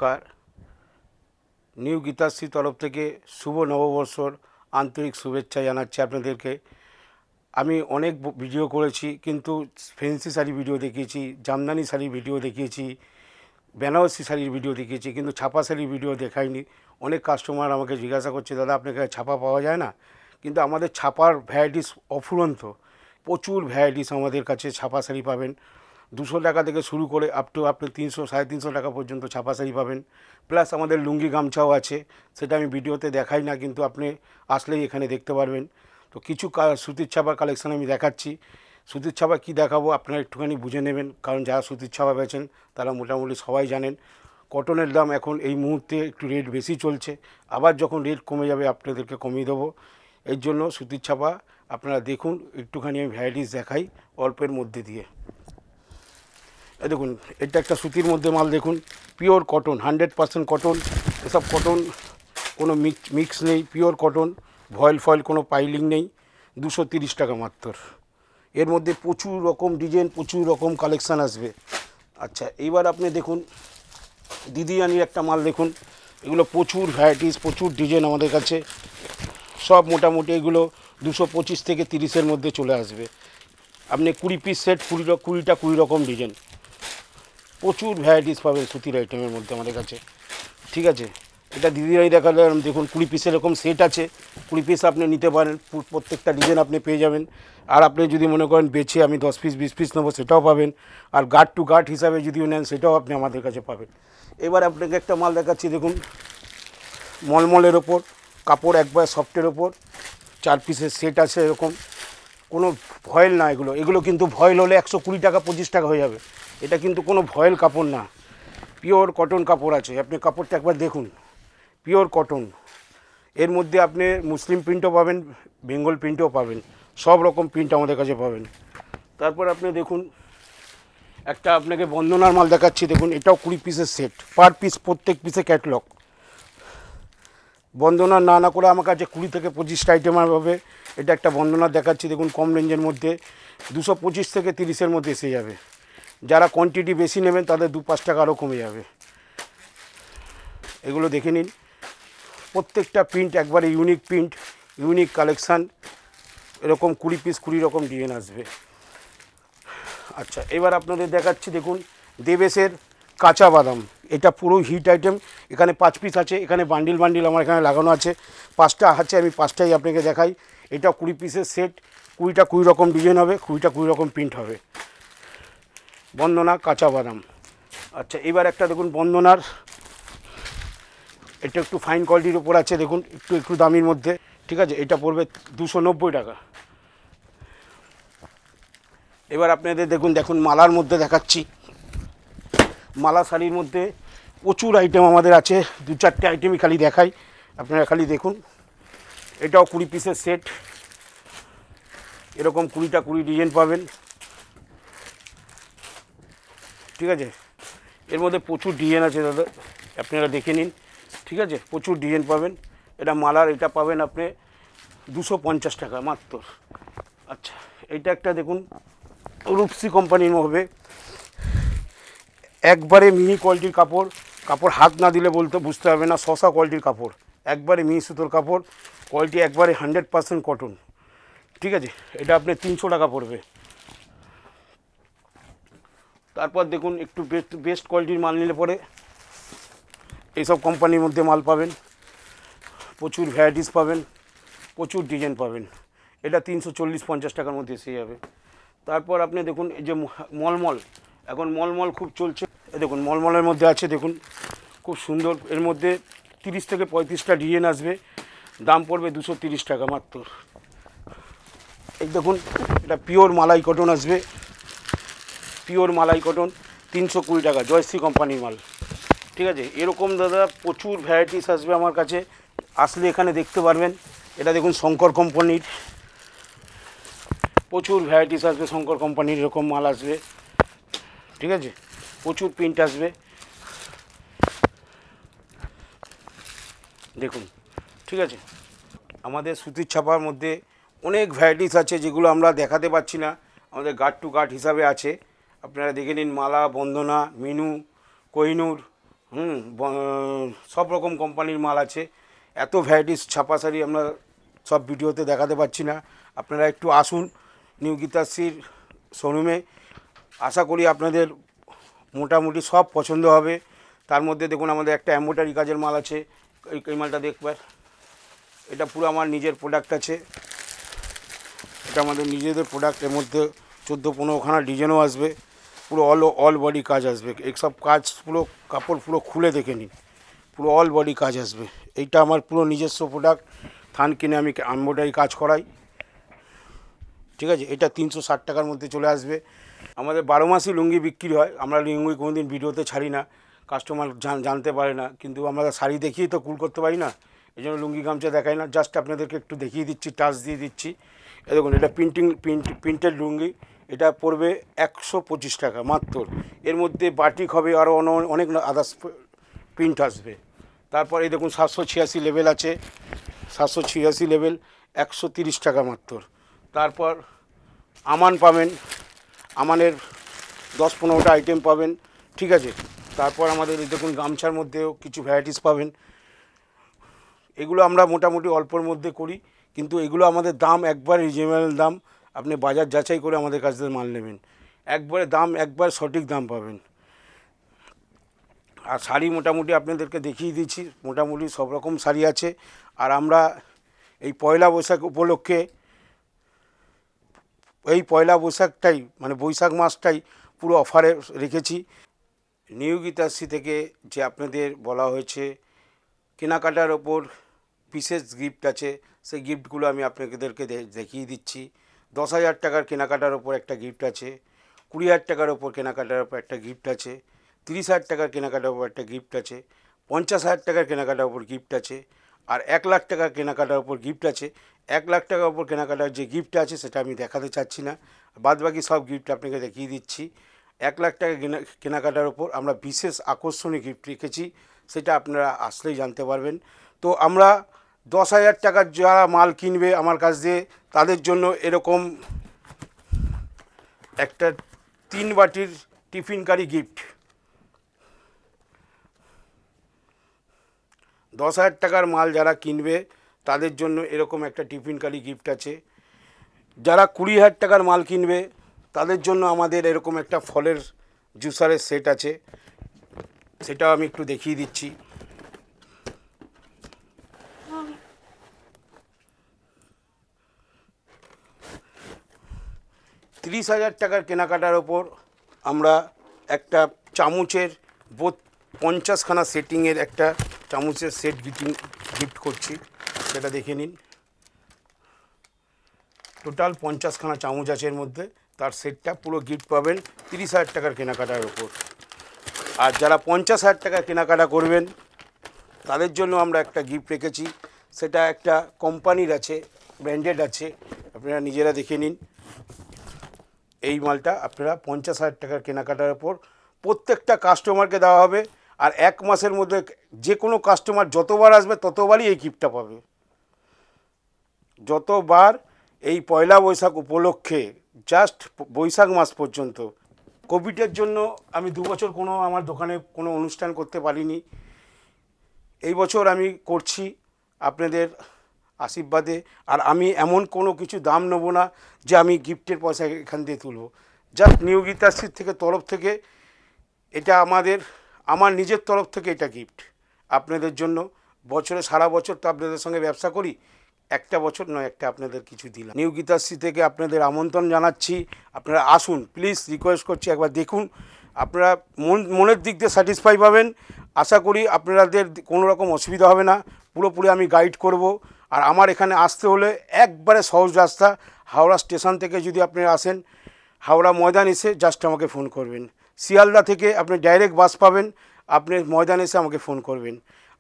নমস্কার। নিউ গীতাশ্রী তরফ থেকে শুভ নববর্ষর আন্তরিক শুভেচ্ছা জানাচ্ছি আপনাদেরকে। আমি অনেক ভিডিও করেছি, কিন্তু ফ্যান্সি শাড়ি ভিডিও দেখিয়েছি, জামদানি শাড়ির ভিডিও দেখিয়েছি, বেনারসি শাড়ির ভিডিও দেখিয়েছি, কিন্তু ছাপা শাড়ির ভিডিও দেখাইনি। অনেক কাস্টমার আমাকে জিজ্ঞাসা করছে, দাদা আপনার কাছে ছাপা পাওয়া যায় না? কিন্তু আমাদের ছাপার ভ্যারাইটিস অফুরন্ত, প্রচুর ভ্যারাইটিস আমাদের কাছে ছাপা শাড়ি পাবেন। 200 টাকা থেকে শুরু করে আপ টু আপনি 300 350 টাকা পর্যন্ত ছাপা শাড়ি পাবেন। প্লাস আমাদের লুঙ্গি গামছাও আছে, সেটা আমি ভিডিওতে দেখাই না, কিন্তু আপনি আসলেই এখানে দেখতে পারবেন। তো কিছু সুতির ছাপার কালেকশান আমি দেখাচ্ছি। সুতির ছাপা কী দেখাবো আপনারা একটুখানি বুঝে নেবেন, কারণ যারা সুতির ছাপা বেচেন তারা মোটামুটি সবাই জানেন। কটনের দাম এখন এই মুহূর্তে একটু রেট বেশি চলছে, আবার যখন রেট কমে যাবে আপনাদেরকে কমিয়ে দেবো। এর জন্য সুতির ছাপা আপনারা দেখুন, একটুখানি আমি ভ্যারাইটিস দেখাই অল্পের মধ্যে দিয়ে। এই দেখুন, এটা একটা সুতির মধ্যে মাল, দেখুন পিওর কটন, 100% কটন। এসব কটন কোনো মিক্স নেই, পিওর কটন, ভয়েল ফয়েল কোনো পাইলিং নেই। 230 টাকা মাত্র। এর মধ্যে প্রচুর রকম ডিজাইন, প্রচুর রকম কালেকশান আসবে। আচ্ছা, এইবার আপনি দেখুন দিদিয়ানির একটা মাল দেখুন। এগুলো প্রচুর ভ্যারাইটিস, প্রচুর ডিজাইন আমাদের কাছে। সব মোটামুটি এগুলো 225 থেকে 30-এর মধ্যে চলে আসবে। আপনি 20 পিস সেট, 20 রকম ডিজাইন, প্রচুর ভ্যারাইটিস পাবেন সুতির আইটেমের মধ্যে আমাদের কাছে। ঠিক আছে, এটা দিদিরাই দেখালে দেখুন 20 পিসের এরকম সেট আছে। 20 পিস আপনি নিতে পারেন, প্রত্যেকটা ডিজাইন আপনি পেয়ে যাবেন। আর আপনি যদি মনে করেন বেছে আমি 10 পিস 20 পিস নেবো, সেটাও পাবেন। আর গার্ড টু গার্ড হিসাবে যদিও নেন, সেটাও আপনি আমাদের কাছে পাবেন। এবার আপনাকে একটা মাল দেখাচ্ছি, দেখুন মলমলের ওপর কাপড়, একবার সফটের ওপর 4 পিসের সেট আছে। এরকম কোনো ভয়েল না, এগুলো কিন্তু ভয়েল হলে 120 টাকা 25 টাকা হয়ে যাবে। এটা কিন্তু কোনো ভয়েল কাপড় না, পিওর কটন কাপড় আছে। আপনি কাপড়টা একবার দেখুন, পিওর কটন। এর মধ্যে আপনি মুসলিম প্রিন্টও পাবেন, বেঙ্গল প্রিন্টও পাবেন, সব রকম প্রিন্ট আমাদের কাছে পাবেন। তারপর আপনি দেখুন একটা আপনাকে বন্দনার মাল দেখাচ্ছি, দেখুন এটাও 20 পিসের সেট, পার পিস প্রত্যেক পিসে ক্যাটলগ। বন্দনার না করে আমার কাছে 20 থেকে 25টা আইটেম হবে। এটা একটা বন্দনার দেখাচ্ছি, দেখুন কম রেঞ্জের মধ্যে 225 থেকে 30-এর মধ্যে এসে যাবে। যারা কোয়ান্টিটি বেশি নেবেন তাদের 2-5 টাকা আরও কমে যাবে। এগুলো দেখে নিন, প্রত্যেকটা প্রিন্ট একবারে ইউনিক প্রিন্ট, ইউনিক কালেকশান। এরকম 20 পিস 20 রকম ডিজাইন আসবে। আচ্ছা, এবার আপনাদের দেখাচ্ছি, দেখুন দেবেশের কাঁচা বাদাম। এটা পুরো হিট আইটেম। এখানে 5 পিস আছে, এখানে বান্ডিল বান্ডিল আমার এখানে লাগানো আছে, 5টা আছে, আমি 5টাই আপনাকে দেখাই। এটা 20 পিসের সেট, 20টা 20 রকম ডিজাইন হবে, 20টা 20 রকম প্রিন্ট হবে। বন্দনা কাঁচা বাদাম। আচ্ছা, এবার একটা দেখুন বন্দনার, এটা একটু ফাইন কোয়ালিটির উপর আছে, দেখুন একটু দামির মধ্যে। ঠিক আছে, এটা পড়বে 290 টাকা। এবার আপনাদের দেখুন মালার মধ্যে দেখাচ্ছি। মালা শাড়ির মধ্যে প্রচুর আইটেম আমাদের আছে, 2-4টে আইটেমই খালি দেখাই, আপনারা খালি দেখুন। এটাও 20 পিসের সেট, এরকম 20টা 20 ডিজাইন পাবেন। ঠিক আছে, এর মধ্যে প্রচুর ডিজাইন আছে দাদা, আপনারা দেখে নিন। ঠিক আছে, প্রচুর ডিজাইন পাবেন। এটা মালার, এটা পাবেন আপনি 250 টাকা মাত্র। আচ্ছা, এটা একটা দেখুন রূপসী কোম্পানির হবে, একবারে মিনি কোয়ালিটির কাপড় হাত না দিলে বুঝতে হবে না, শসা কোয়ালিটির কাপড়, একবারে মিনি সুতোর কাপড়, কোয়ালিটি একবারে 100% কটন। ঠিক আছে, এটা আপনি 300 টাকা পড়বে। তারপর দেখুন একটু বেস্ট কোয়ালিটির মাল নিলে পরে এইসব কোম্পানির মধ্যে মাল পাবেন, প্রচুর ভ্যারাইটিস পাবেন, প্রচুর ডিজাইন পাবেন। এটা 340-50 টাকার মধ্যে এসে যাবে। তারপর আপনি দেখুন এই যে মলমল, এখন মলমল খুব চলছে। দেখুন মলমলের মধ্যে আছে, দেখুন খুব সুন্দর। এর মধ্যে 30 থেকে 35টা ডিজাইন আসবে, দাম পড়বে 230 টাকা মাত্র। এই দেখুন এটা পিওর মালাই কটন আসবে, পিওর মালাই কটন 320 টাকা, জয়শ্রী কোম্পানির মাল। ঠিক আছে, এরকম দাদা প্রচুর ভ্যারাইটিস আসবে আমার কাছে, আসলে এখানে দেখতে পারবেন। এটা দেখুন শঙ্কর কোম্পানির, প্রচুর ভ্যারাইটিস আসবে, শঙ্কর কোম্পানির এরকম মাল আসবে। ঠিক আছে, প্রচুর প্রিন্ট আসবে, দেখুন। ঠিক আছে, আমাদের সুতির ছাপার মধ্যে অনেক ভ্যারাইটিস আছে, যেগুলো আমরা দেখাতে পাচ্ছি না, আমাদের গার্ড টু গার্ড হিসাবে আছে। আপনারা দেখে নিন, মালা, বন্দনা, মিনু, কোহিনূর, সব রকম কোম্পানির মাল আছে। এত ভ্যারাইটিস ছাপা শাড়ি আমরা সব ভিডিওতে দেখাতে পারছি না। আপনারা একটু আসুন নিউ গীতাশ্রীর শোরুমে, আশা করি আপনাদের মোটামুটি সব পছন্দ হবে। তার মধ্যে দেখুন আমাদের একটা এমব্রয়ডারি কাজের মাল আছে, এই মালটা দেখবার, এটা পুরো আমার নিজের প্রোডাক্ট আছে, এটা আমাদের নিজেদের প্রোডাক্ট। এর মধ্যে 14-15খানা ডিজাইনও আসবে, পুরো অল বডি কাজ আসবে। এইসব কাজ পুরো কাপড় পুরো খুলে দেখে নিন, পুরো অল বডি কাজ আসবে। এইটা আমার পুরো নিজস্ব প্রোডাক্ট, থান কিনে আমি এমব্রয়ডারি কাজ করাই, ঠিক আছে। এটা 360 টাকার মধ্যে চলে আসবে। আমাদের 12 মাসই লুঙ্গি বিক্রি হয়, আমরা লুঙ্গি কোনোদিন ভিডিওতে ছাড়ি না, কাস্টমার জানতে পারে না, কিন্তু আমরা শাড়ি দেখিয়ে তো কুল করতে পারি না, এই জন্য লুঙ্গি গামছা দেখাই না, জাস্ট আপনাদেরকে একটু দেখিয়ে দিচ্ছি, টাচ দিয়ে দিচ্ছি। এই দেখুন এটা প্রিন্টেড লুঙ্গি, এটা পড়বে 125 টাকা মাত্র। এর মধ্যে বাটিক হবে, আরও অনেক আদার্স প্রিন্ট আসবে। তারপর এই দেখুন 786 লেভেল আছে, 786 লেভেল 130 টাকা মাত্র। তারপর আমান পাবেন, আমানের 10-15টা আইটেম পাবেন, ঠিক আছে। তারপর আমাদের এই দেখুন গামছার মধ্যেও কিছু ভ্যারাইটিস পাবেন। এগুলো আমরা মোটামুটি অল্পর মধ্যে করি, কিন্তু এগুলো আমাদের দাম একবার রিজনেবল দাম, আপনি বাজার যাচাই করে আমাদের কাছ থেকে মাল নেবেন, একবারে দাম একবার সঠিক দাম পাবেন। আর শাড়ি মোটামুটি আপনাদেরকে দেখিয়ে দিচ্ছি, মোটামুটি সব রকম শাড়ি আছে। আর আমরা এই পয়লা বৈশাখ উপলক্ষে, এই পয়লা বৈশাখটাই মানে বৈশাখ মাসটাই পুরো অফারে রেখেছি। নিউ গীতাশ্রী থেকে যে আপনাদের বলা হয়েছে কেনাকাটার ওপর বিশেষ গিফট আছে, সেই গিফটগুলো আমি আপনাদেরকে দেখিয়ে দিচ্ছি। 10,000 টাকার কেনাকাটার ওপর একটা গিফট আছে, 20,000 টাকার ওপর কেনাকাটার ওপর একটা গিফট আছে, 30,000 টাকার কেনাকাটার ওপর একটা গিফট আছে, 50,000 টাকার কেনাকাটার ওপর গিফট আছে, আর 1 লাখ টাকার কেনাকাটার ওপর গিফট আছে। 1 লাখ টাকার ওপর কেনাকাটার যে গিফট আছে সেটা আমি দেখাতে চাচ্ছি না, বাদবাকি সব গিফট আপনাকে দেখিয়ে দিচ্ছি। 1 লাখ টাকা কেনাকাটার ওপর আমরা বিশেষ আকর্ষণীয় গিফট রেখেছি, সেটা আপনারা আসলেই জানতে পারবেন। তো আমরা 10,000 টাকার যারা মাল কিনবে আমার কাছ দিয়ে, তাদের জন্য এরকম একটা 3 বাটির টিফিন কারি গিফট। 10,000 টাকার মাল যারা কিনবে তাদের জন্য এরকম একটা টিফিন কারি গিফট আছে। যারা 20,000 টাকার মাল কিনবে তাদের জন্য আমাদের এরকম একটা ফলের জুসারের সেট আছে, সেটাও আমি একটু দেখিয়ে দিচ্ছি। $30,000 টাকার কেনাকাটার ওপর আমরা একটা চামচের 50খানা সেটিংয়ের একটা চামচের সেট গিফট করছি, সেটা দেখে নিন। টোটাল 50খানা চামচ আছে এর মধ্যে, তার সেটটা পুরো গিফট পাবেন 30,000 টাকার কেনাকাটার ওপর। আর যারা 50,000 টাকার কেনাকাটা করবেন তাদের জন্য আমরা একটা গিফট রেখেছি, সেটা একটা কোম্পানির আছে, ব্র্যান্ডেড আছে, আপনারা নিজেরা দেখে নিন। এই মালটা আপনারা 50,000 টাকার কেনাকাটার ওপর প্রত্যেকটা কাস্টমারকে দেওয়া হবে। আর 1 মাসের মধ্যে যে কোনো কাস্টমার যতবার আসবে ততবারই এই গিফটটা পাবে, যতবার। এই পয়লা বৈশাখ উপলক্ষে জাস্ট বৈশাখ মাস পর্যন্ত। কোভিডের জন্য আমি 2 বছর কোনো আমার দোকানে কোনো অনুষ্ঠান করতে পারিনি, এই বছর আমি করছি আপনাদের আশীর্বাদে। আর আমি এমন কোনো কিছু দাম নেব না যে আমি গিফটের পয়সা এখান দিয়ে তুলব, জাস্ট নিউ গীতাশ্রীর থেকে তরফ থেকে এটা আমার নিজের তরফ থেকে এটা গিফট আপনাদের জন্য। বছরে সারা বছর তো আপনাদের সঙ্গে ব্যবসা করি, একটা বছর নয় একটা আপনাদের কিছু দিলাম। নিউ গীতাশ্রী থেকে আপনাদের আমন্ত্রণ জানাচ্ছি, আপনারা আসুন প্লিজ, রিকোয়েস্ট করছি, একবার দেখুন। আপনারা মনের দিক দিয়ে স্যাটিসফাই পাবেন, আশা করি আপনাদের কোনো রকম অসুবিধা হবে না, পুরোপুরি আমি গাইড করব। আর আমার এখানে আসতে হলে একবারে সহজ রাস্তা, হাওড়া স্টেশন থেকে যদি আপনারা আসেন, হাওড়া ময়দান এসে জাস্ট আমাকে ফোন করবেন। শিয়ালদা থেকে আপনি ডাইরেক্ট বাস পাবেন, আপনি ময়দান এসে আমাকে ফোন করবেন।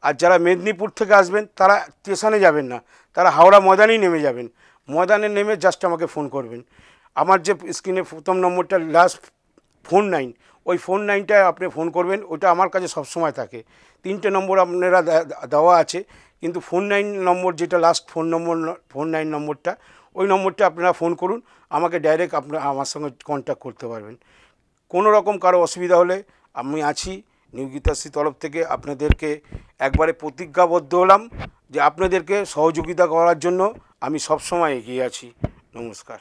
আর যারা মেদিনীপুর থেকে আসবেন তারা স্টেশনে যাবেন না, তারা হাওড়া ময়দানেই নেমে যাবেন, ময়দানে নেমে জাস্ট আমাকে ফোন করবেন। আমার যে স্ক্রিনে প্রথম নম্বরটা লাস্ট 49, ওই 49টায় আপনি ফোন করবেন, ওটা আমার কাছে সবসময় থাকে। 3টে নম্বর আপনারা দেওয়া আছে, কিন্তু 49 নম্বর যেটা লাস্ট 49 নম্বরটা, ওই নম্বরটা আপনারা ফোন করুন, আমাকে ডাইরেক্ট আপনারা আমার সঙ্গে কন্ট্যাক্ট করতে পারবেন। কোনো রকম কারো অসুবিধা হলে আমি আছি, নিউ গীতাশ্রী তরফ থেকে আপনাদেরকে একবারে প্রতিজ্ঞাবদ্ধ হলাম যে আপনাদেরকে সহযোগিতা করার জন্য আমি সবসময় এগিয়ে আছি। নমস্কার।